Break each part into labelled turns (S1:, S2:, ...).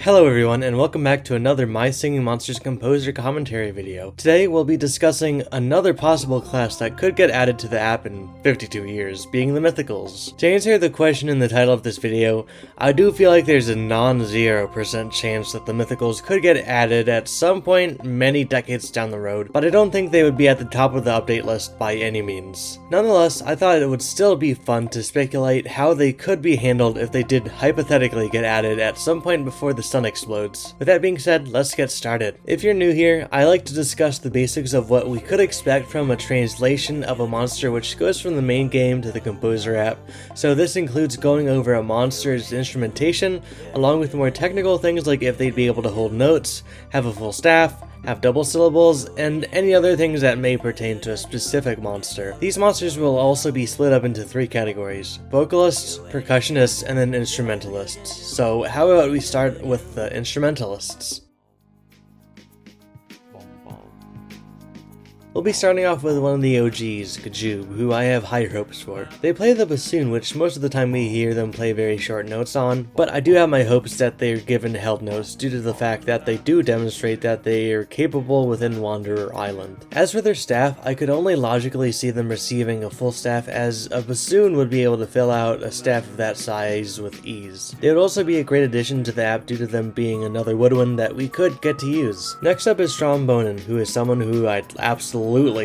S1: Hello everyone, and welcome back to another My Singing Monsters Composer commentary video. Today we'll be discussing another possible class that could get added to the app in 52 years, being the Mythicals. To answer the question in the title of this video, I do feel like there's a non-0% chance that the Mythicals could get added at some point many decades down the road, but I don't think they would be at the top of the update list by any means. Nonetheless, I thought it would still be fun to speculate how they could be handled if they did hypothetically get added at some point before the sun explodes. With that being said, let's get started. If you're new here, I like to discuss the basics of what we could expect from a translation of a monster which goes from the main game to the Composer app. So this includes going over a monster's instrumentation, along with more technical things like if they'd be able to hold notes, have a full staff, have double syllables, and any other things that may pertain to a specific monster. These monsters will also be split up into three categories: Vocalists, Percussionists, and then Instrumentalists. So how about we start with the Instrumentalists? We'll be starting off with one of the OGs, Kajub, who I have high hopes for. They play the bassoon, which most of the time we hear them play very short notes on, but I do have my hopes that they are given held notes due to the fact that they do demonstrate that they are capable within Wanderer Island. As for their staff, I could only logically see them receiving a full staff, as a bassoon would be able to fill out a staff of that size with ease. They would also be a great addition to the app due to them being another woodwind that we could get to use. Next up is Trombonin, who is someone who I'd absolutely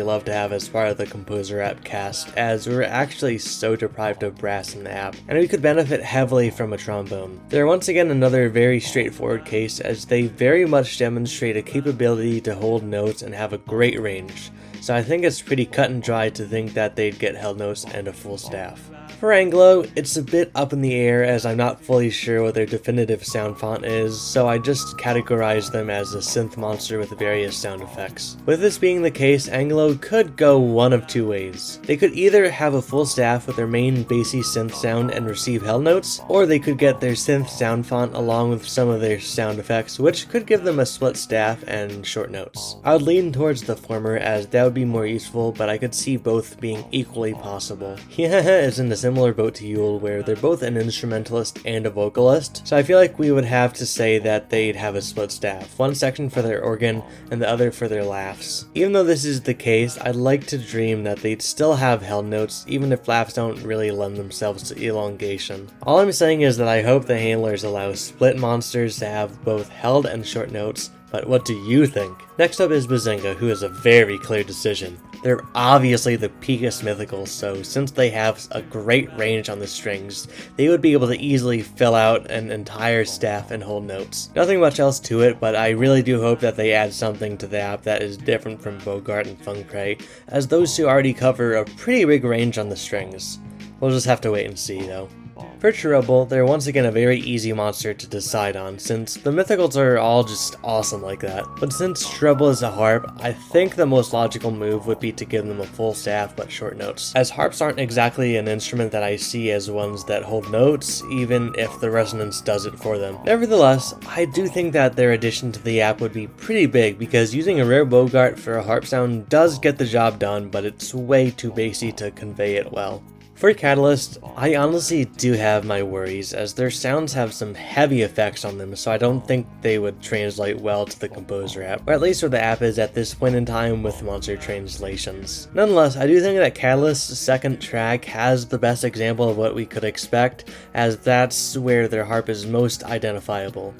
S1: love to have as part of the Composer app cast, as we're actually so deprived of brass in the app, and we could benefit heavily from a trombone. They're once again another very straightforward case, as they very much demonstrate a capability to hold notes and have a great range, so I think it's pretty cut and dry to think that they'd get held notes and a full staff. For Anglo, it's a bit up in the air as I'm not fully sure what their definitive sound font is, so I just categorize them as a synth monster with various sound effects. With this being the case, Anglo could go one of two ways. They could either have a full staff with their main bassy synth sound and receive held notes, or they could get their synth sound font along with some of their sound effects, which could give them a split staff and short notes. I would lean towards the former, as that would be more useful, but I could see both being equally possible. Hihaha is in the similar boat to Yule, where they're both an instrumentalist and a vocalist, so I feel like we would have to say that they'd have a split staff, one section for their organ and the other for their laughs. Even though this is the case, I'd like to dream that they'd still have held notes, even if laughs don't really lend themselves to elongation. All I'm saying is that I hope the handlers allow split monsters to have both held and short notes, but what do you think? Next up is Bazinga, who is a very clear decision. They're obviously the peakest Mythicals, so since they have a great range on the strings, they would be able to easily fill out an entire staff and hold notes. Nothing much else to it, but I really do hope that they add something to the app that is different from Bogart and Fungpray, as those two already cover a pretty big range on the strings. We'll just have to wait and see though. For Treble, they're once again a very easy monster to decide on, since the Mythicals are all just awesome like that. But since Treble is a harp, I think the most logical move would be to give them a full staff but short notes, as harps aren't exactly an instrument that I see as ones that hold notes, even if the resonance does it for them. Nevertheless, I do think that their addition to the app would be pretty big, because using a rare Bogart for a harp sound does get the job done, but it's way too bassy to convey it well. For Catalyst, I honestly do have my worries, as their sounds have some heavy effects on them, so I don't think they would translate well to the Composer app, or at least where the app is at this point in time with monster translations. Nonetheless, I do think that Catalyst's second track has the best example of what we could expect, as that's where their harp is most identifiable.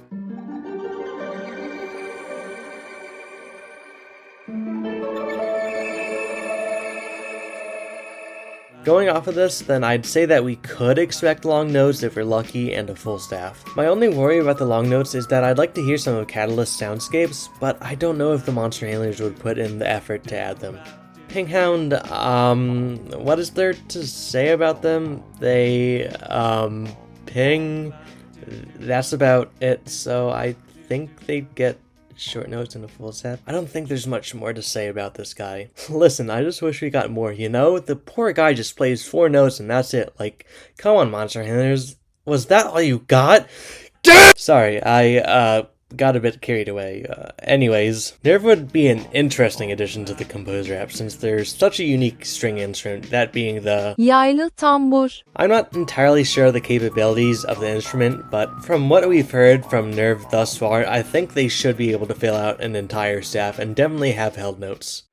S1: Going off of this, then I'd say that we could expect long notes if we're lucky and a full staff. My only worry about the long notes is that I'd like to hear some of Catalyst's soundscapes, but I don't know if the monster handlers would put in the effort to add them. Pinghound, what is there to say about them? They, ping, that's about it, so I think they'd get short notes and a full staff. I don't think there's much more to say about this guy. Listen, I just wish we got more, you know? The poor guy just plays 4 notes and that's it. Like, come on, monster handlers. Was that all you got? Sorry, I got a bit carried away. Anyways, Nerve would be an interesting addition to the Composer app since there's such a unique string instrument, that being the
S2: yaylı tambur.
S1: I'm not entirely sure of the capabilities of the instrument, but from what we've heard from Nerve thus far, I think they should be able to fill out an entire staff and definitely have held notes.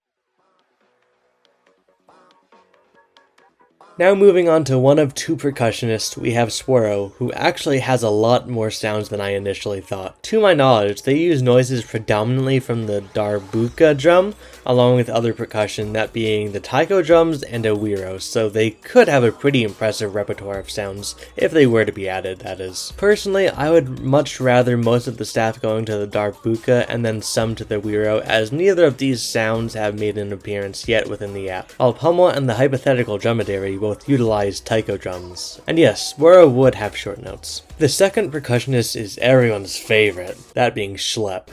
S1: Now moving on to one of two percussionists, we have Swirro, who actually has a lot more sounds than I initially thought. To my knowledge, they use noises predominantly from the darbuka drum, along with other percussion, that being the taiko drums and a güiro, so they could have a pretty impressive repertoire of sounds, if they were to be added, that is. Personally, I would much rather most of the staff going to the darbuka and then some to the güiro, as neither of these sounds have made an appearance yet within the app, while Pummel and the hypothetical dromedary both utilize taiko drums. And yes, Swirro would have short notes. The second percussionist is everyone's favorite, that being Schlepp.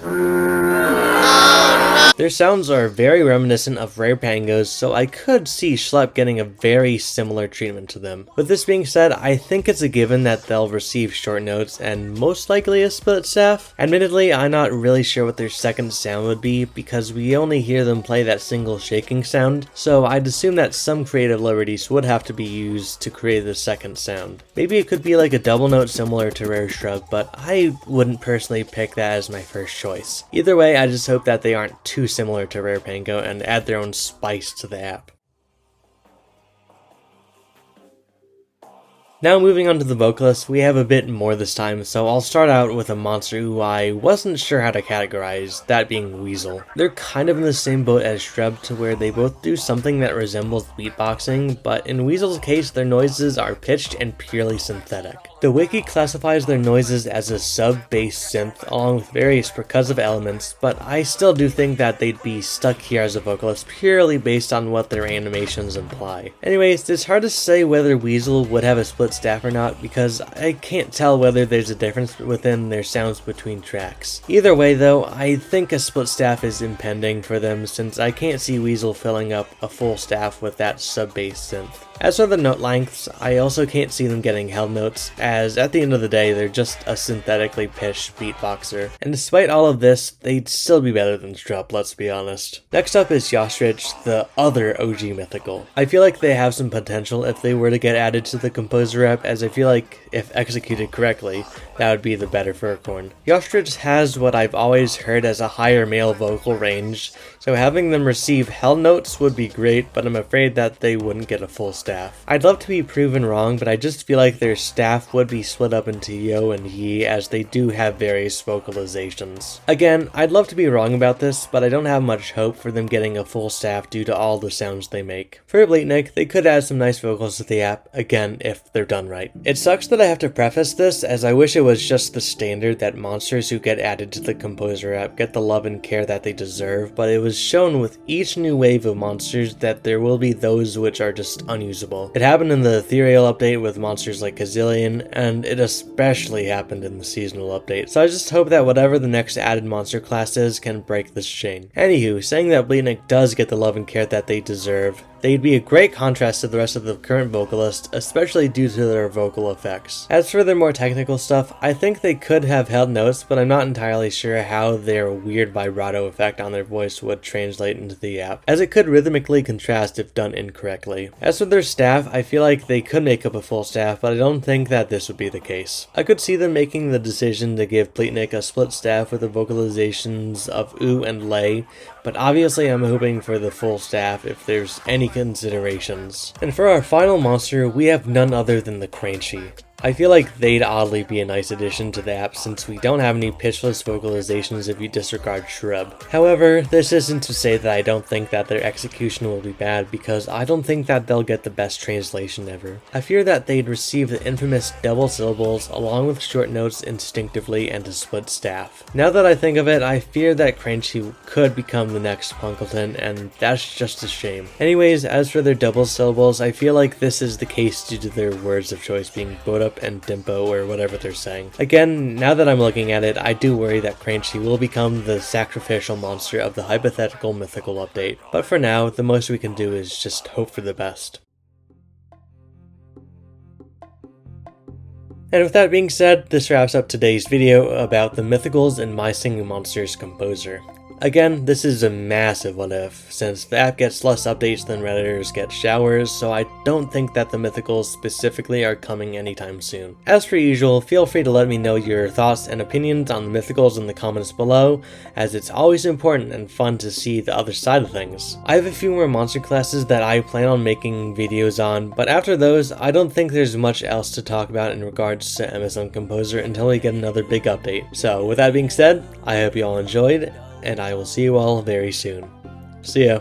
S1: Their sounds are very reminiscent of rare pangos, so I could see Schlepp getting a very similar treatment to them. With this being said, I think it's a given that they'll receive short notes and most likely a split staff. Admittedly, I'm not really sure what their second sound would be because we only hear them play that single shaking sound, so I'd assume that some creative liberties would have to be used to create the second sound. Maybe it could be like a double note similar to Rare Shrug, but I wouldn't personally pick that as my first choice. Either way, I just hope that they aren't too similar to Rare Pango and add their own spice to the app. Now moving on to the vocalists, we have a bit more this time, so I'll start out with a monster who I wasn't sure how to categorize, that being Weasel. They're kind of in the same boat as Shrub to where they both do something that resembles beatboxing, but in Weasel's case their noises are pitched and purely synthetic. The wiki classifies their noises as a sub-bass synth along with various percussive elements, but I still do think that they'd be stuck here as a vocalist purely based on what their animations imply. Anyways, it's hard to say whether Weasel would have a split staff or not because I can't tell whether there's a difference within their sounds between tracks. Either way though, I think a split staff is impending for them since I can't see Weasel filling up a full staff with that sub-bass synth. As for the note lengths, I also can't see them getting held notes, as at the end of the day they're just a synthetically pitched beatboxer, and despite all of this, they'd still be better than Strup, let's be honest. Next up is Yostrich, the other OG Mythical. I feel like they have some potential if they were to get added to the Composer app, as I feel like if executed correctly, that would be the better furcorn. Yostrich has what I've always heard as a higher male vocal range, so having them receive held notes would be great, but I'm afraid that they wouldn't get a full staff. I'd love to be proven wrong, but I just feel like their staff would be split up into Yo and Yi, as they do have various vocalizations. Again, I'd love to be wrong about this, but I don't have much hope for them getting a full staff due to all the sounds they make. For Bleatnik, they could add some nice vocals to the app, again, if they're done right. It sucks that I have to preface this, as I wish it was just the standard that monsters who get added to the Composer app get the love and care that they deserve, but it was shown with each new wave of monsters that there will be those which are just unusable. It happened in the Ethereal update with monsters like Gazillion, and it especially happened in the seasonal update, so I just hope that whatever the next added monster class is can break this chain. Anywho, saying that Bleatnik does get the love and care that they deserve, they'd be a great contrast to the rest of the current vocalists, especially due to their vocal effects. As for their more technical stuff, I think they could have held notes, but I'm not entirely sure how their weird vibrato effect on their voice would translate into the app, as it could rhythmically contrast if done incorrectly. As for their staff, I feel like they could make up a full staff, but I don't think that this would be the case. I could see them making the decision to give Bleatnik a split staff with the vocalizations of Oo and Lay, but obviously I'm hoping for the full staff if there's any considerations. And for our final monster, we have none other than the Cranchi. I feel like they'd oddly be a nice addition to the app since we don't have any pitchless vocalizations if you disregard Shrub. However, this isn't to say that I don't think that their execution will be bad, because I don't think that they'll get the best translation ever. I fear that they'd receive the infamous double syllables along with short notes instinctively and a split staff. Now that I think of it, I fear that Cranchi could become the next Punkleton, and that's just a shame. Anyways, as for their double syllables, I feel like this is the case due to their words of choice being Bodup and Dimpo, or whatever they're saying. Again, now that I'm looking at it, I do worry that Cranchi will become the sacrificial monster of the hypothetical mythical update. But for now, the most we can do is just hope for the best. And with that being said, this wraps up today's video about the Mythicals and MSM Composer. Again, this is a massive what if, since the app gets less updates than Redditors get showers, so I don't think that the Mythicals specifically are coming anytime soon. As per usual, feel free to let me know your thoughts and opinions on the Mythicals in the comments below, as it's always important and fun to see the other side of things. I have a few more monster classes that I plan on making videos on, but after those, I don't think there's much else to talk about in regards to MSM Composer until we get another big update. So with that being said, I hope you all enjoyed, and I will see you all very soon. See ya.